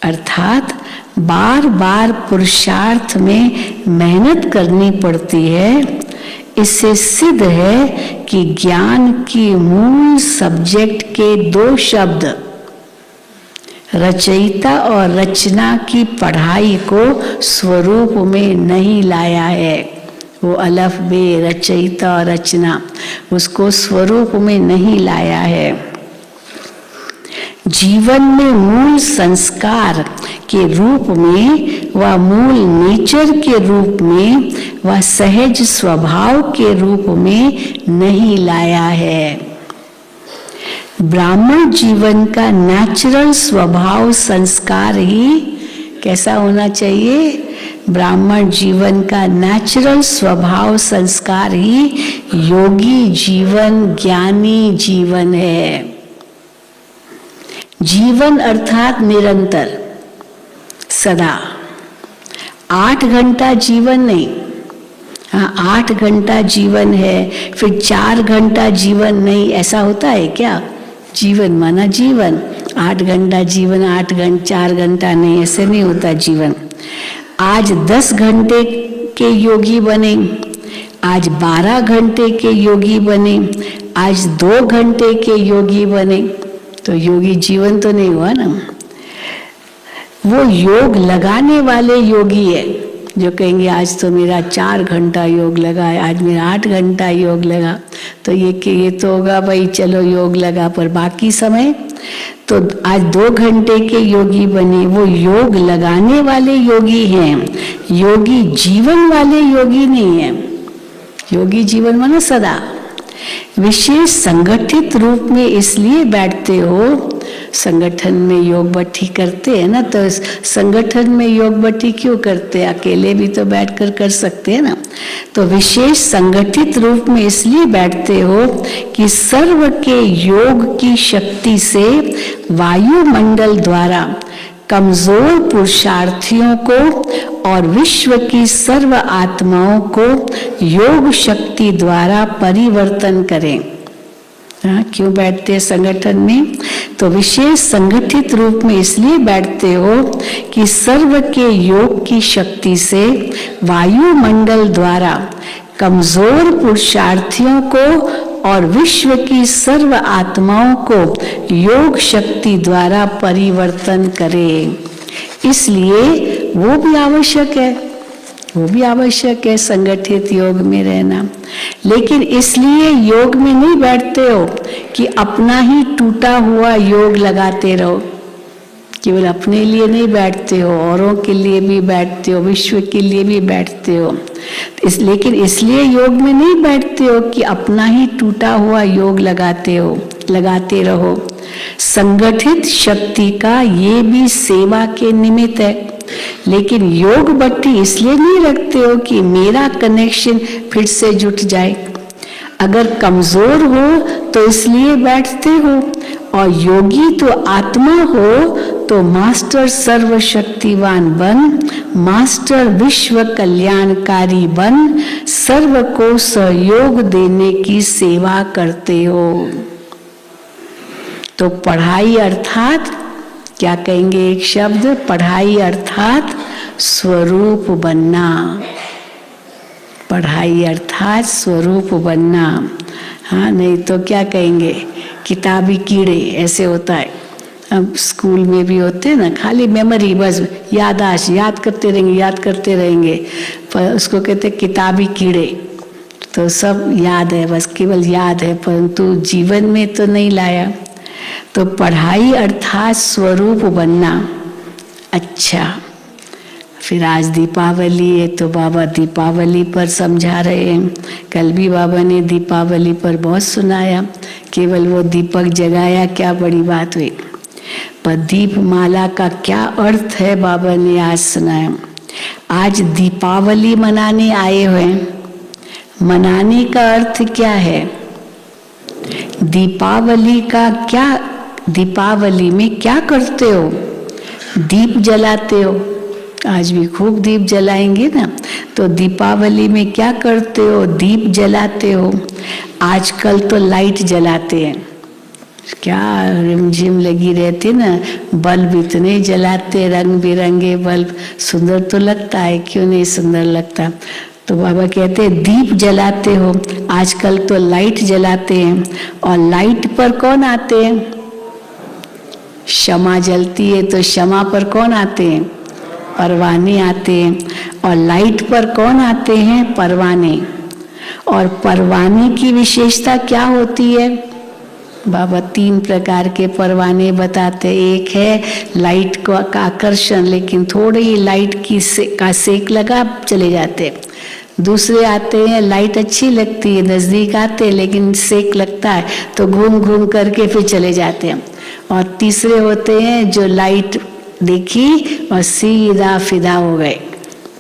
अर्थात बार बार पुरुषार्थ में मेहनत करनी पड़ती है, इससे सिद्ध है कि ज्ञान की मूल सब्जेक्ट के 2 शब्द रचयिता और रचना की पढ़ाई को स्वरूप में नहीं लाया है। वो अलफ बे रचयिता और रचना, उसको स्वरूप में नहीं लाया है। जीवन में मूल संस्कार के रूप में व मूल नेचर के रूप में व सहज स्वभाव के रूप में नहीं लाया है। ब्राह्मण जीवन का नेचुरल स्वभाव संस्कार ही कैसा होना चाहिए? ब्राह्मण जीवन का नेचुरल स्वभाव संस्कार ही योगी जीवन, ज्ञानी जीवन है। जीवन अर्थात निरंतर, सदा। 8 घंटा जीवन नहीं, हाँ 8 घंटा जीवन है फिर 4 घंटा जीवन नहीं, ऐसा होता है क्या? जीवन माना जीवन, 8 घंटा जीवन, 4 घंटा नहीं, ऐसे नहीं होता जीवन। आज 10 घंटे के योगी बने, आज 12 घंटे के योगी बने, आज 2 घंटे के योगी बने, तो योगी जीवन तो नहीं हुआ ना। वो योग लगाने वाले योगी है जो कहेंगे आज तो मेरा 4 घंटा योग लगा, आज मेरा 8 घंटा योग लगा, तो ये तो होगा भाई चलो योग लगा, पर बाकी समय तो आज 2 घंटे के योगी बने, वो योग लगाने वाले योगी हैं, योगी जीवन वाले योगी नहीं है। योगी जीवन माने सदा विशेष संगठित रूप में इसलिए बैठते हो, संगठन में योग बट्टी करते हैं ना, तो संगठन में योग बट्टी क्यों करते हैं, अकेले भी तो बैठकर कर सकते हैं ना। तो विशेष संगठित रूप में इसलिए बैठते हो कि सर्व के योग की शक्ति से वायुमंडल द्वारा कमजोर पुरुषार्थियों को और विश्व की सर्व आत्माओं को योग शक्ति द्वारा परिवर्तन करें। क्यों बैठते हैं संगठन में, तो विशेष संगठित रूप में इसलिए बैठते हो कि सर्व के योग की शक्ति से वायुमंडल द्वारा कमजोर पुरुषार्थियों को और विश्व की सर्व आत्माओं को योग शक्ति द्वारा परिवर्तन करें। इसलिए वो भी आवश्यक है, वो भी आवश्यक है संगठित योग में रहना। लेकिन इसलिए योग में नहीं बैठते हो कि अपना ही टूटा हुआ योग लगाते रहो, केवल अपने लिए नहीं बैठते हो, औरों के लिए भी बैठते हो, विश्व के लिए भी बैठते हो। लेकिन इसलिए योग में नहीं बैठते हो कि अपना ही टूटा हुआ योग लगाते रहो। संगठित शक्ति का ये भी सेवा के निमित्त है। लेकिन योग बट्टी इसलिए नहीं रखते हो कि मेरा कनेक्शन फिर से जुट जाए। अगर कमजोर हो तो इसलिए बैठते हो, और योगी तो आत्मा हो तो मास्टर सर्वशक्तिवान बन, मास्टर विश्व कल्याणकारी बन, सर्व को सहयोग देने की सेवा करते हो। तो पढ़ाई अर्थात क्या कहेंगे, एक शब्द, पढ़ाई अर्थात स्वरूप बनना। पढ़ाई अर्थात स्वरूप बनना। हाँ, नहीं तो क्या कहेंगे, किताबी कीड़े, ऐसे होता है। अब स्कूल में भी होते हैं ना, खाली मेमोरी, बस याददाश्त, याद करते रहेंगे, पर उसको कहते हैं किताबी कीड़े। तो सब याद है, बस केवल याद है, परंतु जीवन में तो नहीं लाया। तो पढ़ाई अर्थात स्वरूप बनना। अच्छा, फिर आज दीपावली है तो बाबा दीपावली पर समझा रहे हैं। कल भी बाबा ने दीपावली पर बहुत सुनाया, केवल वो दीपक जगाया, क्या बड़ी बात हुई। पर दीपमाला का क्या अर्थ है बाबा ने आज सुनाया। आज दीपावली मनाने आए हुए हैं, मनाने का अर्थ क्या है, दीपावली का क्या, दीपावली में क्या करते हो, दीप जलाते हो। आज भी खूब दीप जलाएंगे ना, तो दीपावली में क्या करते हो, दीप जलाते हो। आजकल तो लाइट जलाते हैं, क्या रिमझिम लगी रहती ना, बल्ब इतने जलाते, रंग बिरंगे बल्ब, सुंदर तो लगता है, क्यों नहीं सुंदर लगता। तो बाबा कहते हैं दीप जलाते हो, आजकल तो लाइट जलाते हैं। और लाइट पर कौन आते हैं, शमा जलती है तो शमा पर कौन आते हैं, परवाने आते हैं। और लाइट पर कौन आते हैं, परवाने। और परवाने की विशेषता क्या होती है, बाबा 3 प्रकार के परवाने बताते। एक है लाइट का आकर्षण, लेकिन थोड़ी ही लाइट का सेक लगा चले जाते। दूसरे आते हैं लाइट अच्छी लगती है, नजदीक आते लेकिन सेक लगता है तो घूम घूम करके फिर चले जाते हैं। और तीसरे होते हैं जो लाइट देखी और सीधा फिदा हो गए।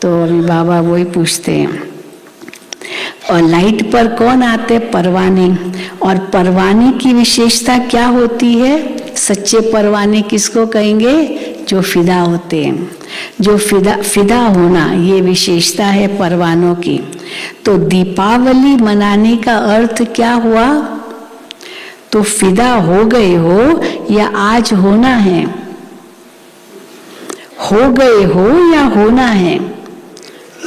तो अभी बाबा वही पूछते हैं। और लाइट पर कौन आते, परवाने। और परवाने की विशेषता क्या होती है, सच्चे परवाने किसको कहेंगे, जो फिदा होते हैं, जो फिदा होना, ये विशेषता है परवानों की। तो दीपावली मनाने का अर्थ क्या हुआ, तो फिदा हो गए हो या आज होना है? हो गए हो या होना है?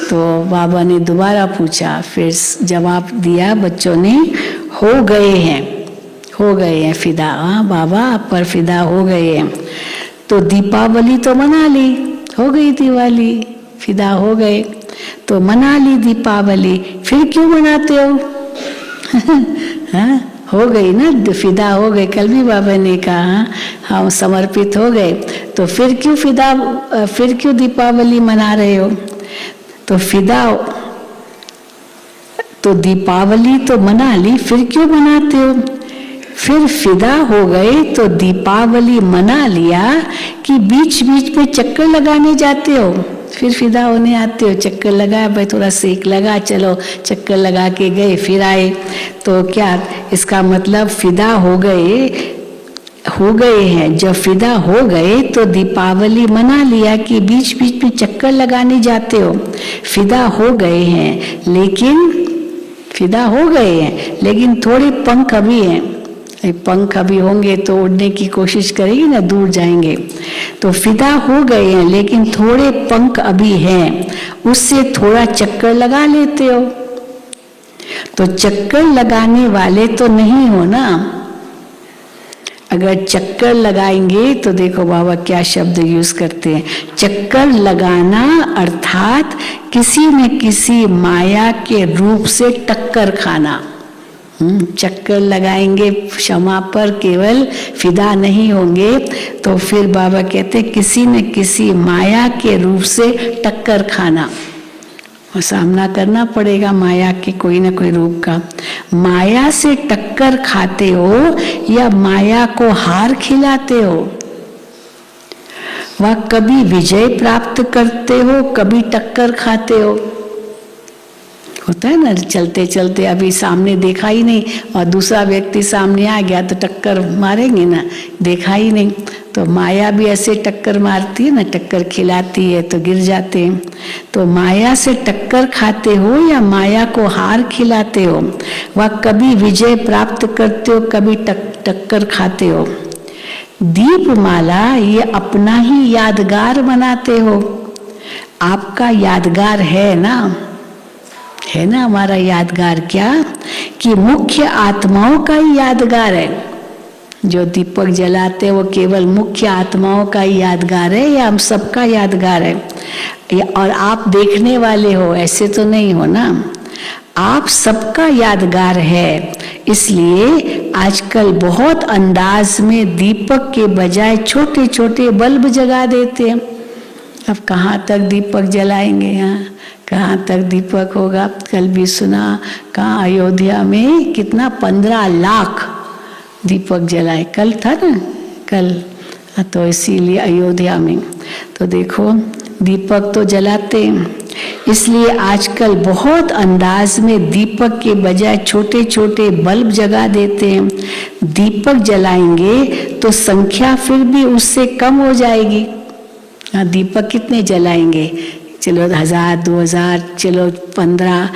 तो बाबा ने दोबारा पूछा, फिर जवाब दिया बच्चों ने, हो गए हैं, हो गए हैं फिदा। हाँ बाबा आप पर फिदा हो गए हैं। तो दीपावली तो मना ली, हो गई दिवाली, फिदा हो गए तो मना ली दीपावली, फिर क्यों मनाते हो? हाँ हो गई ना, फिदा हो गए। कल भी बाबा ने कहा हम समर्पित हो गए, तो फिर क्यों दीपावली मना रहे हो? तो फिदा, तो दीपावली तो मना ली, फिर क्यों मनाते हो? फिर फिदा हो गए तो दीपावली मना लिया कि बीच बीच में चक्कर लगाने जाते हो, फिर फिदा होने आते हो। चक्कर लगाया भाई, थोड़ा सेक लगा, चलो चक्कर लगा के गए, फिर आए। तो क्या इसका मतलब फिदा हो गए हैं। जब फिदा हो गए तो दीपावली मना लिया कि बीच बीच में चक्कर लगाने जाते हो। फिदा हो गए हैं लेकिन थोड़े पंख अभी हैं। पंख अभी होंगे तो उड़ने की कोशिश करेंगे ना, दूर जाएंगे। तो फिदा हो गए हैं लेकिन थोड़े पंख अभी हैं, उससे थोड़ा चक्कर लगा लेते हो। तो चक्कर लगाने वाले तो नहीं हो ना। अगर चक्कर लगाएंगे तो देखो बाबा क्या शब्द यूज करते हैं, चक्कर लगाना अर्थात किसी न किसी माया के रूप से टक्कर खाना। चक्कर लगाएंगे क्षमा पर, केवल फिदा नहीं होंगे। तो फिर बाबा कहते किसी न किसी माया के रूप से टक्कर खाना, और सामना करना पड़ेगा माया के कोई ना कोई रूप का। माया से टक्कर खाते हो या माया को हार खिलाते हो? वह कभी विजय प्राप्त करते हो, कभी टक्कर खाते हो। होता है ना, चलते चलते अभी सामने देखा ही नहीं और दूसरा व्यक्ति सामने आ गया तो टक्कर मारेंगे ना, देखा ही नहीं। तो माया भी ऐसे टक्कर मारती है ना, टक्कर खिलाती है तो गिर जाते हैं। तो माया से टक्कर खाते हो या माया को हार खिलाते हो? वह कभी विजय प्राप्त करते हो, कभी टक्कर खाते हो। दीपमाला ये अपना ही यादगार बनाते हो। आपका यादगार है ना, है ना हमारा यादगार। क्या कि मुख्य आत्माओं का ही यादगार है। जो दीपक जलाते वो केवल मुख्य आत्माओं का ही यादगार है या हम सबका यादगार है? और आप देखने वाले हो, ऐसे तो नहीं हो ना, आप सबका यादगार है। इसलिए आजकल बहुत अंदाज में दीपक के बजाय छोटे छोटे बल्ब जगा देते हैं। अब कहाँ तक दीपक जलाएंगे? यहाँ कहाँ तक दीपक होगा? कल भी सुना कहाँ अयोध्या में कितना 15 लाख दीपक जलाए, कल था ना, कल। तो इसीलिए अयोध्या में तो देखो दीपक तो जलाते हैं। इसलिए आजकल बहुत अंदाज में दीपक के बजाय छोटे छोटे बल्ब जगा देते हैं। दीपक जलाएंगे तो संख्या फिर भी उससे कम हो जाएगी। हाँ, दीपक कितने जलाएंगे? चलो 1000, 2000, चलो 15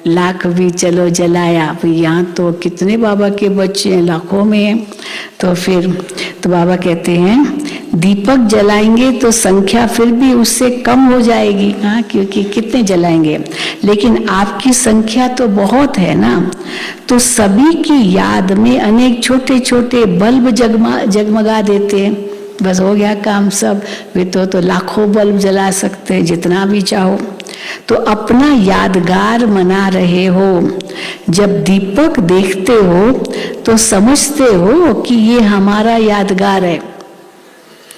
लाख भी चलो जलाया। अब यहाँ तो कितने बाबा के बच्चे हैं, लाखों में हैं। तो फिर तो बाबा कहते हैं दीपक जलाएंगे तो संख्या फिर भी उससे कम हो जाएगी। हाँ, क्योंकि कितने जलाएंगे, लेकिन आपकी संख्या तो बहुत है ना। तो सभी की याद में अनेक छोटे छोटे बल्ब जगमगा देते हैं, बस हो गया काम सब। वे तो लाखों बल्ब जला सकते हैं, जितना भी चाहो। तो अपना यादगार मना रहे हो। जब दीपक देखते हो तो समझते हो कि ये हमारा यादगार है।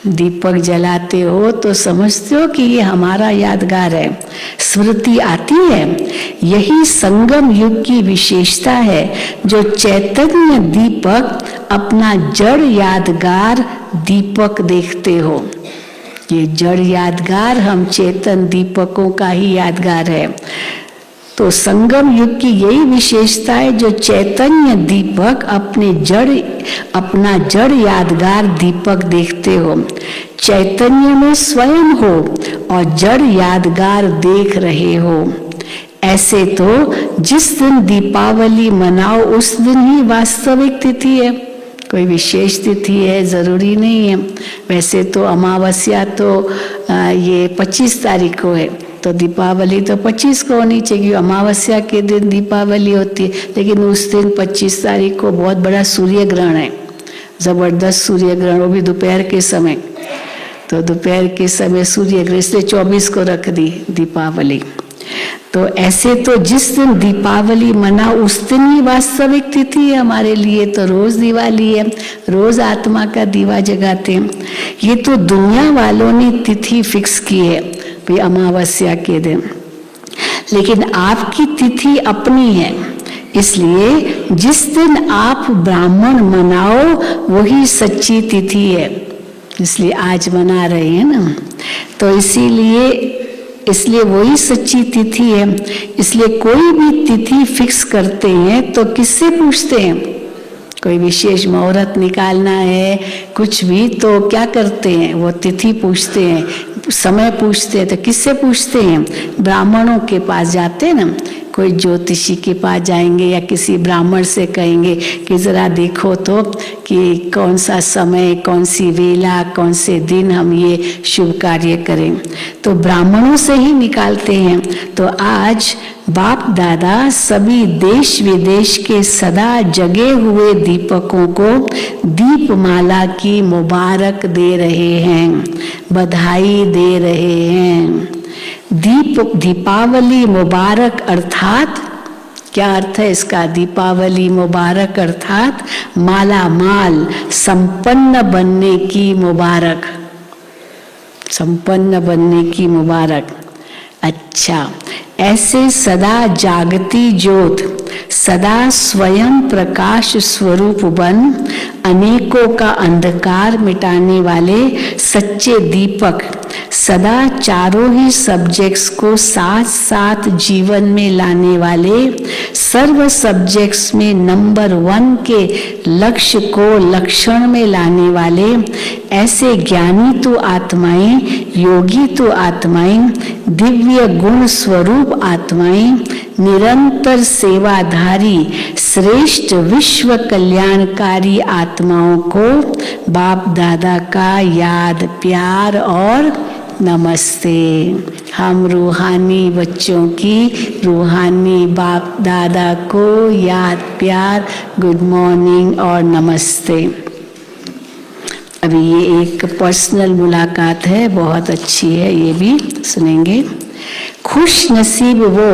दीपक जलाते हो तो समझते हो कि ये हमारा यादगार है। स्मृति आती है। यही संगम युग की विशेषता है, जो चैतन्य दीपक अपना जड़ यादगार दीपक देखते हो। ये जड़ यादगार हम चेतन दीपकों का ही यादगार है। तो संगम युग की यही विशेषता है, जो चैतन्य दीपक अपना जड़ यादगार दीपक देखते हो। चैतन्य में स्वयं हो और जड़ यादगार देख रहे हो। ऐसे तो जिस दिन दीपावली मनाओ उस दिन ही वास्तविक तिथि है, कोई विशेष तिथि है जरूरी नहीं है। वैसे तो अमावस्या तो ये 25 तारीख को है, तो दीपावली तो 25 को होनी चाहिए, अमावस्या के दिन दीपावली होती है। लेकिन उस दिन 25 तारीख को बहुत बड़ा सूर्य ग्रहण है, जबरदस्त सूर्य ग्रहण, वो भी दोपहर के समय। तो दोपहर के समय सूर्य ग्रहण, इसलिए 24 को रख दी दीपावली। तो ऐसे तो जिस दिन दीपावली मना उस दिन ही वास्तविक तिथि है हमारे लिए। तो रोज दिवाली है, रोज आत्मा का दीवा जगाते हैं। ये तो दुनिया वालों ने तिथि फिक्स की है भाई अमावस्या के दिन, लेकिन आपकी तिथि अपनी है। इसलिए जिस दिन आप ब्राह्मण मनाओ वही सच्ची तिथि है, इसलिए आज मना रहे हैं ना। तो इसलिए वही सच्ची तिथि है। इसलिए कोई भी तिथि फिक्स करते हैं तो किससे पूछते हैं? कोई विशेष मुहूर्त निकालना है, कुछ भी, तो क्या करते हैं? वो तिथि पूछते हैं, समय पूछते हैं। तो किससे पूछते हैं? ब्राह्मणों के पास जाते हैं ना, कोई ज्योतिषी के पास जाएंगे या किसी ब्राह्मण से कहेंगे कि जरा देखो तो कि कौन सा समय, कौन सी वेला, कौन से दिन हम ये शुभ कार्य करें। तो ब्राह्मणों से ही निकालते हैं। तो आज बाप दादा सभी देश विदेश के सदा जगे हुए दीपकों को दीपमाला की मुबारक दे रहे हैं, बधाई दे रहे हैं। दीपावली मुबारक अर्थात क्या अर्थ है इसका? दीपावली मुबारक अर्थात माला माल, संपन्न बनने की मुबारक, संपन्न बनने की मुबारक। अच्छा, ऐसे सदा जागती ज्योत, सदा स्वयं प्रकाश स्वरूप बन अनेकों का अंधकार मिटाने वाले सच्चे दीपक, सदा चारों ही सब्जेक्ट्स को साथ साथ जीवन में लाने वाले, सर्व सब्जेक्ट्स में नंबर 1 के लक्ष्य को लक्षण में लाने वाले, ऐसे ज्ञानी तो आत्माएं, योगी तो आत्माएं, दिव्य गुण स्वरूप आत्माएं, निरंतर सेवाधारी श्रेष्ठ विश्व कल्याणकारी आत्माओं को बाप दादा का याद, प्यार और नमस्ते। हम रूहानी बच्चों की रूहानी बाप दादा को याद, प्यार, गुड मॉर्निंग और नमस्ते। अभी ये एक पर्सनल मुलाकात है, बहुत अच्छी है, ये भी सुनेंगे। खुश नसीब वो,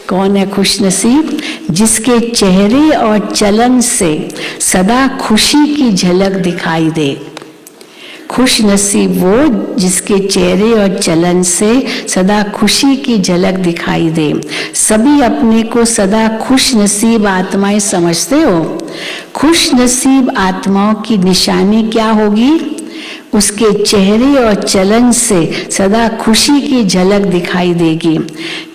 कौन है खुश नसीब? जिसके चेहरे और चलन से सदा खुशी की झलक दिखाई दे। खुश नसीब वो जिसके चेहरे और चलन से सदा खुशी की झलक दिखाई दे। सभी अपने को सदा खुश नसीब आत्माएं समझते हो। खुश नसीब आत्माओं की निशानी क्या होगी? उसके चेहरे और चलन से सदा खुशी की झलक दिखाई देगी।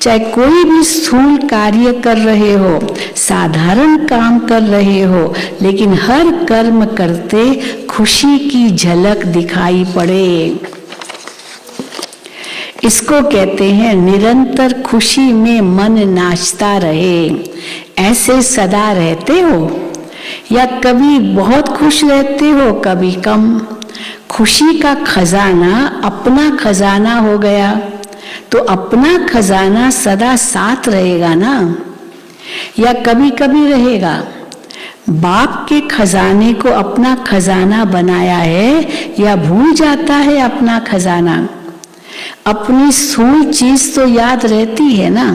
चाहे कोई भी स्थूल कार्य कर रहे हो, साधारण काम कर रहे हो, लेकिन हर कर्म करते खुशी की झलक दिखाई पड़े। इसको कहते हैं निरंतर खुशी में मन नाचता रहे। ऐसे सदा रहते हो या कभी बहुत खुश रहते हो, कभी कम? खुशी का खजाना अपना खजाना हो गया तो अपना खजाना सदा साथ रहेगा ना, या कभी कभी रहेगा? बाप के खजाने को अपना खजाना बनाया है या भूल जाता है अपना खजाना? अपनी स्थूल चीज तो याद रहती है ना,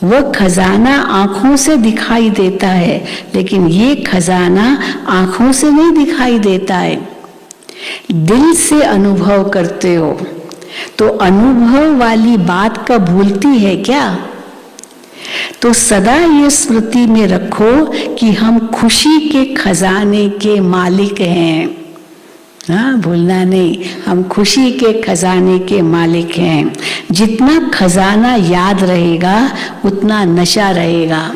वह खजाना आंखों से दिखाई देता है, लेकिन ये खजाना आंखों से नहीं दिखाई देता है, दिल से अनुभव करते हो। तो अनुभव वाली बात का भूलती है क्या? तो सदा ये स्मृति में रखो कि हम खुशी के खजाने के मालिक हैं। हाँ, भूलना नहीं, हम खुशी के खजाने के मालिक हैं। जितना खजाना याद रहेगा उतना नशा रहेगा।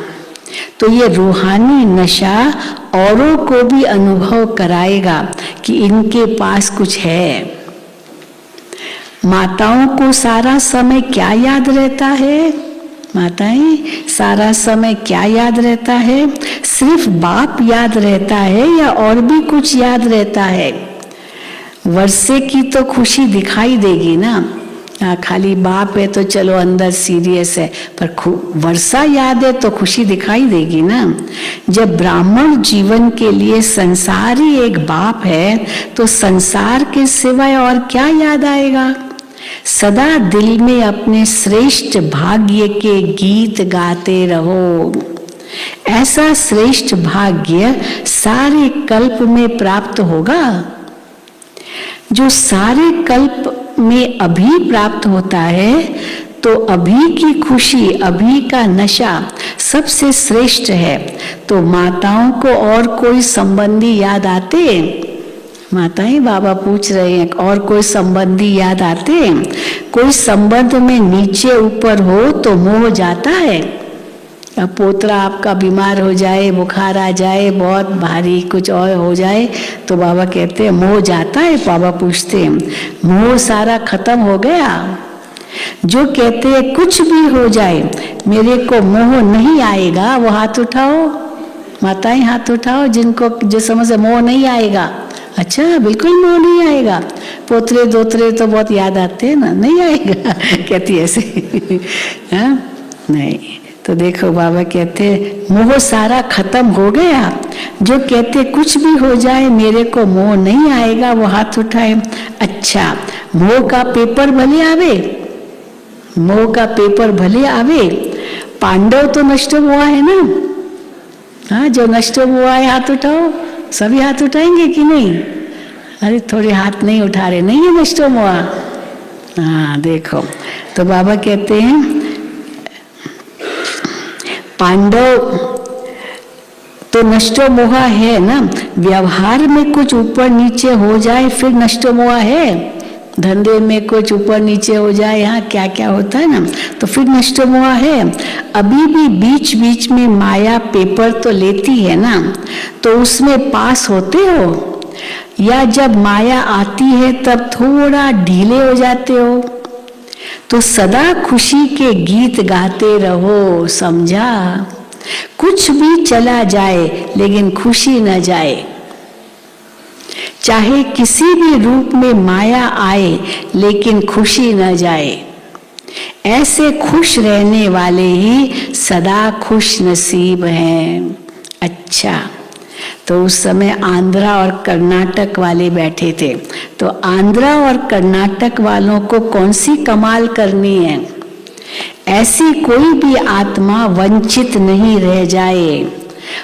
तो ये रूहानी नशा औरों को भी अनुभव कराएगा कि इनके पास कुछ है। माताओं को सारा समय क्या याद रहता है? माताएं, सारा समय क्या याद रहता है? सिर्फ बाप याद रहता है या और भी कुछ याद रहता है? वर्षे की तो खुशी दिखाई देगी ना। खाली बाप है तो चलो अंदर सीरियस है, पर वर्षा याद है तो खुशी दिखाई देगी ना। जब ब्राह्मण जीवन के लिए संसार ही एक बाप है तो संसार के सिवाय और क्या याद आएगा? सदा दिल में अपने श्रेष्ठ भाग्य के गीत गाते रहो। ऐसा श्रेष्ठ भाग्य सारे कल्प में प्राप्त होगा। जो सारे कल्प में अभी प्राप्त होता है, तो अभी की खुशी, अभी का नशा सबसे श्रेष्ठ है। तो माताओं को और कोई संबंधी याद आते? माताएं, बाबा पूछ रहे हैं, और कोई संबंधी याद आते? कोई संबंध में नीचे ऊपर हो तो मोह जाता है। अब पोतरा आपका बीमार हो जाए, बुखार आ जाए, बहुत भारी कुछ और हो जाए तो बाबा कहते हैं मोह जाता है। बाबा पूछते हैं मोह सारा खत्म हो गया? जो कहते हैं कुछ भी हो जाए मेरे को मोह नहीं आएगा, वो हाथ उठाओ। माताएं हाथ उठाओ जिनको जो समझ मोह नहीं आएगा। अच्छा, बिल्कुल मोह नहीं आएगा। पोतरे दोतरे तो बहुत याद आते हैं ना, नहीं आएगा कहती ऐसे हाँ नहीं। तो देखो बाबा कहते मोह सारा खत्म हो गया। जो कहते कुछ भी हो जाए मेरे को मोह नहीं आएगा, वो हाथ उठाए। अच्छा, मोह का पेपर भले आवे, मोह का पेपर भले आवे, पांडव तो नष्ट हुआ है ना। हाँ, जो नष्ट हुआ है हाथ उठाओ। सभी हाथ उठाएंगे कि नहीं? अरे थोड़े हाथ नहीं उठा रहे, नहीं है नष्ट हुआ। हाँ देखो, तो बाबा कहते हैं पांडव तो नष्ट मोहा है ना। व्यवहार में कुछ ऊपर नीचे हो जाए फिर नष्ट मोहा है। धंधे में कुछ ऊपर नीचे हो जाए, यहाँ क्या क्या होता है ना, तो फिर नष्ट मोहा है। अभी भी बीच बीच में माया पेपर तो लेती है ना, तो उसमें पास होते हो, या जब माया आती है तब थोड़ा ढीले हो जाते हो। तो सदा खुशी के गीत गाते रहो, समझा? कुछ भी चला जाए लेकिन खुशी न जाए। चाहे किसी भी रूप में माया आए लेकिन खुशी न जाए। ऐसे खुश रहने वाले ही सदा खुश नसीब हैं। अच्छा, तो उस समय आंध्रा और कर्नाटक वाले बैठे थे। तो आंध्रा और कर्नाटक वालों को कौन सी कमाल करनी है? ऐसी कोई भी आत्मा वंचित नहीं रह जाए,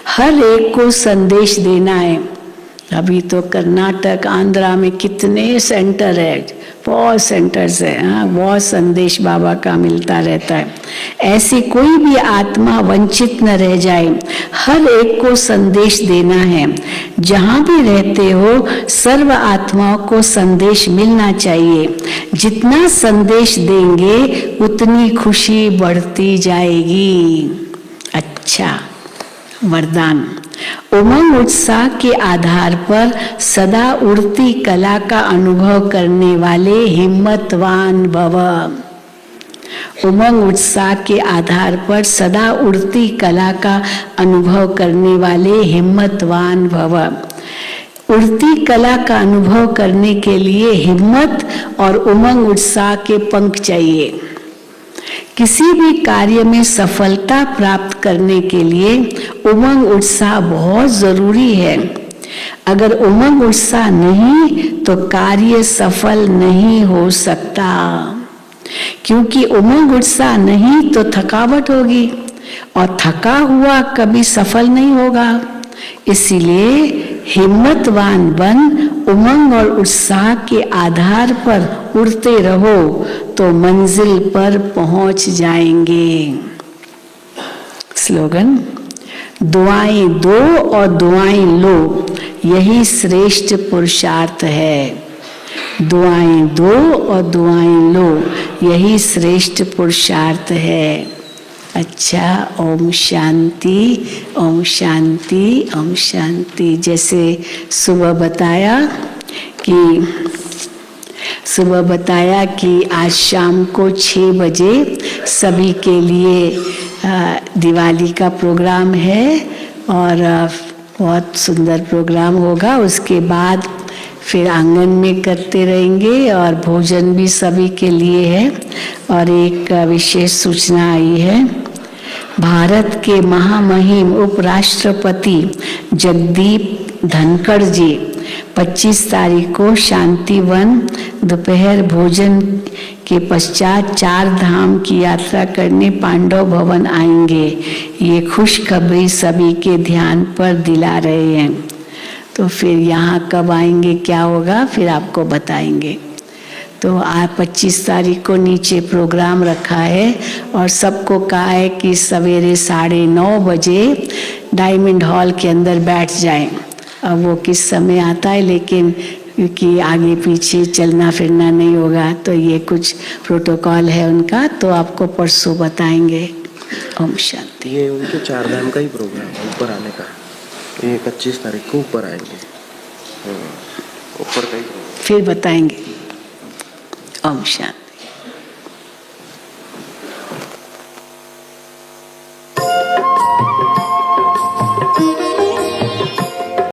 हर एक को संदेश देना है। अभी तो कर्नाटक आंध्रा में कितने सेंटर है, बहुत सेंटर्स है। हाँ, बहुत संदेश बाबा का मिलता रहता है। ऐसी कोई भी आत्मा वंचित न रह जाए, हर एक को संदेश देना है। जहाँ भी रहते हो सर्व आत्माओं को संदेश मिलना चाहिए। जितना संदेश देंगे उतनी खुशी बढ़ती जाएगी। अच्छा, वरदान। उमंग उत्साह के आधार पर सदा उड़ती कला का अनुभव करने वाले हिम्मतवान भव। उमंग उत्साह के आधार पर सदा उड़ती कला का अनुभव करने वाले हिम्मतवान भव। उड़ती कला का अनुभव करने के लिए हिम्मत और उमंग उत्साह के पंख चाहिए। किसी भी कार्य में सफलता प्राप्त करने के लिए उमंग उत्साह बहुत जरूरी है। अगर उमंग उत्साह नहीं तो कार्य सफल नहीं हो सकता, क्योंकि उमंग उत्साह नहीं तो थकावट होगी और थका हुआ कभी सफल नहीं होगा। इसीलिए हिम्मतवान बन उमंग और उत्साह के आधार पर उड़ते रहो तो मंजिल पर पहुंच जाएंगे। स्लोगन। दुआएं दो और दुआएं लो, यही श्रेष्ठ पुरुषार्थ है। दुआएं दो और दुआएं लो, यही श्रेष्ठ पुरुषार्थ है। अच्छा, ओम शांति, ओम शांति, ओम शांति। जैसे सुबह बताया कि सुबह बताया कि आज शाम को 6 बजे सभी के लिए दिवाली का प्रोग्राम है और बहुत सुंदर प्रोग्राम होगा। उसके बाद फिर आंगन में करते रहेंगे और भोजन भी सभी के लिए है। और एक विशेष सूचना आई है, भारत के महामहिम उपराष्ट्रपति जगदीप धनखड़ जी 25 तारीख को शांतिवन दोपहर भोजन के पश्चात 4 धाम की यात्रा करने पांडव भवन आएंगे। ये खुशखबरी सभी के ध्यान पर दिला रहे हैं। तो फिर यहाँ कब आएंगे, क्या होगा, फिर आपको बताएंगे। तो आज 25 तारीख को नीचे प्रोग्राम रखा है और सबको कहा है कि सवेरे 9:30 बजे डायमंड हॉल के अंदर बैठ जाएं। अब वो किस समय आता है, लेकिन क्योंकि आगे पीछे चलना फिरना नहीं होगा, तो ये कुछ प्रोटोकॉल है उनका, तो आपको परसों बताएंगे। ओम शांति। ये उनके 4 धाम का ही प्रोग्राम है, ऊपर आने का। ये 25 तारीख को ऊपर आएंगे, ऊपर का ही फिर बताएंगे। ओम शांति।